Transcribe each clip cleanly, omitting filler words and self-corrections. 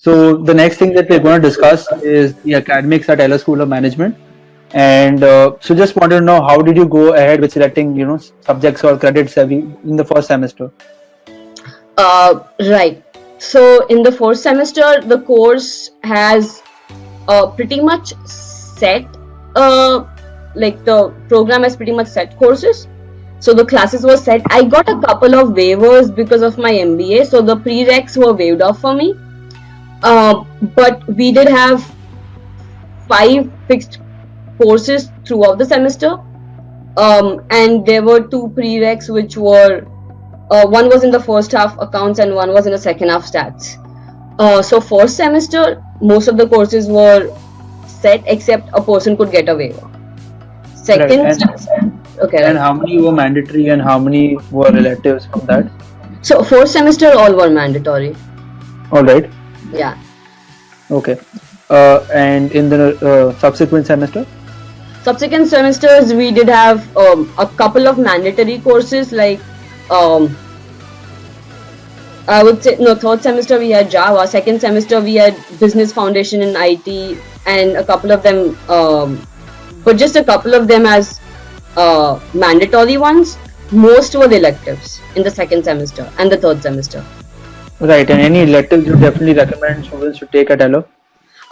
So the next thing that we're going to discuss is the academics at Ella School of Management. And so just wanted to know, how did you go ahead with selecting, subjects or credits in the first semester? Right. So in the fourth semester, the course has pretty much set, like the program has pretty much set courses. So the classes were set. I got a couple of waivers because of my MBA, so the prereqs were waived off for me. But we did have 5 fixed courses throughout the semester, and there were 2 prereqs which were one was in the first half accounts and one was in the second half stats. So first semester, most of the courses were set except a person could get a waiver. Second Right. semester, okay, And right. how many were mandatory and how many were relatives from that? So fourth semester all were mandatory. All right. Yeah. Okay. And in the subsequent semester? Subsequent semesters we did have a couple of mandatory courses like I would say no. Third semester we had Java. Second semester we had Business Foundation in IT, and a couple of them, but just a couple of them as mandatory ones. Most were electives in the second semester and the third semester. Right. And any electives you definitely recommend students to take at Ella?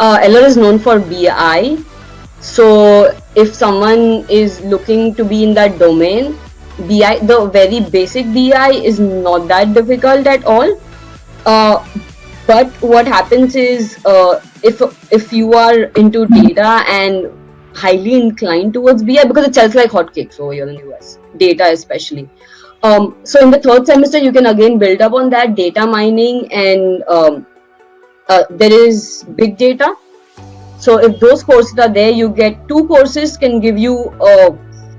Eller is known for BI, so if someone is looking to be in that domain, BI, the very basic BI is not that difficult at all. But what happens is, if you are into data and highly inclined towards BI, because it sells like hotcakes over here in the US, data especially. So in the third semester, you can again build up on that data mining, and there is big data. So if those courses are there, you get 2 courses can give you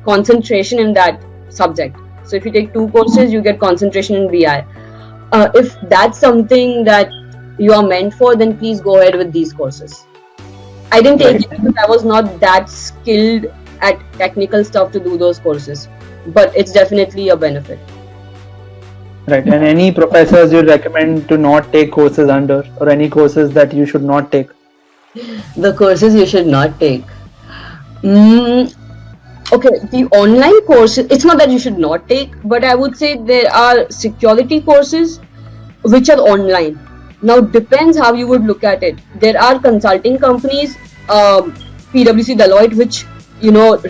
concentration in that subject. So if you take 2 courses, you get concentration in BI. If that's something that you are meant for, then please go ahead with these courses. I didn't take it because I was not that skilled at technical stuff to do those courses, but it's definitely a benefit. Right. And any professors you recommend to not take courses under, or any courses that you should not take? The courses you should not take. Okay, the online courses, it's not that you should not take, but I would say there are security courses which are online. Now, depends how you would look at it. There are consulting companies, PwC, Deloitte, which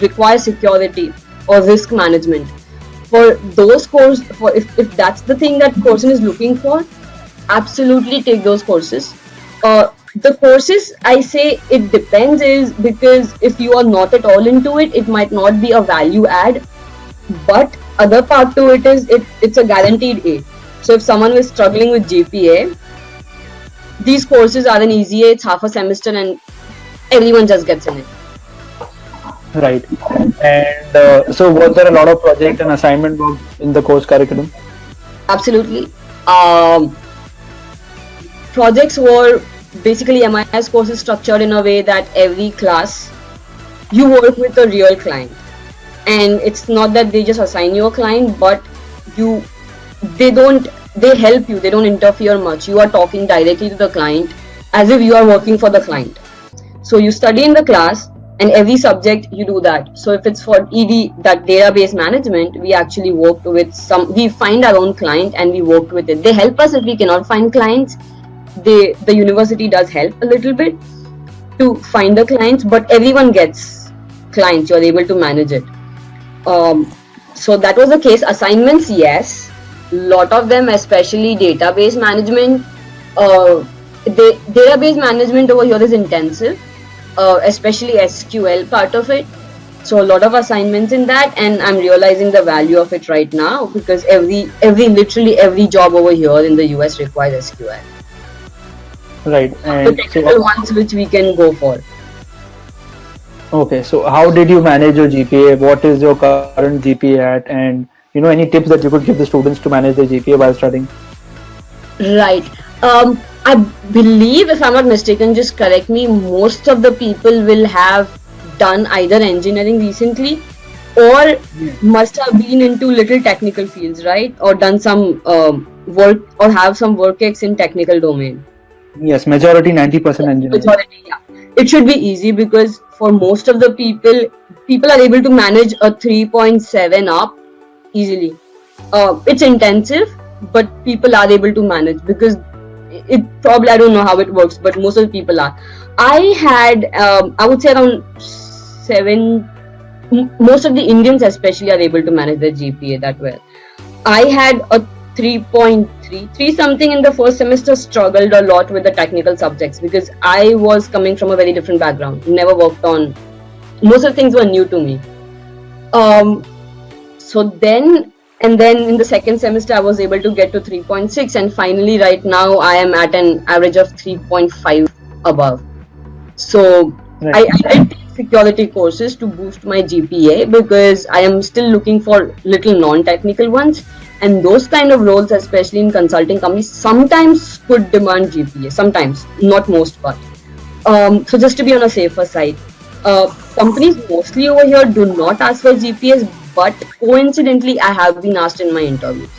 require security or risk management. For those courses, if that's the thing that person is looking for, absolutely take those courses. The courses, I say it depends, is because if you are not at all into it, it might not be a value add. But other part to it is it's a guaranteed A. So if someone is struggling with GPA, these courses are an easy A. It's half a semester and everyone just gets in it. Right. And so was there a lot of project and assignment work in the course curriculum? Absolutely. Projects were basically MIS course is structured in a way that every class you work with a real client, and it's not that they just assign you a client, but they help you, they don't interfere much. You are talking directly to the client as if you are working for the client. So you study in the class, and every subject you do that. So if it's for ED, that database management, we actually worked with we find our own client and we worked with it. They help us if we cannot find clients. The university does help a little bit to find the clients, but everyone gets clients. You're able to manage it. So that was the case. Assignments, yes, lot of them, especially database management. The database management over here is intensive, especially SQL part of it. So a lot of assignments in that, and I'm realizing the value of it right now because literally every job over here in the US requires SQL. Right. The And technical ones which we can go for. okay, so how did you manage your GPA? What is your current GPA at? And any tips that you could give the students to manage their GPA while studying? Right. I believe, if I'm not mistaken, just correct me, most of the people will have done either engineering recently or must have been into little technical fields, right? Or done some work or have some work ex in technical domain. Yes, majority 90% engineering. Majority, yeah. It should be easy because for most of the people are able to manage a 3.7 up easily. It's intensive, but people are able to manage because it probably, I don't know how it works, but most of the people are. I had I would say around 7. Most of the Indians especially are able to manage their GPA that well. I had a 3.3 something in the first semester. Struggled a lot with the technical subjects because I was coming from a very different background, never worked on, most of the things were new to me. So then, and then in the second semester I was able to get to 3.6, and finally right now I am at an average of 3.5 above. So Right. I did take security courses to boost my GPA because I am still looking for little non-technical ones, and those kind of roles, especially in consulting companies, sometimes could demand GPA, sometimes, not most, but so just to be on a safer side, companies mostly over here do not ask for GPAs, but coincidentally I have been asked in my interviews.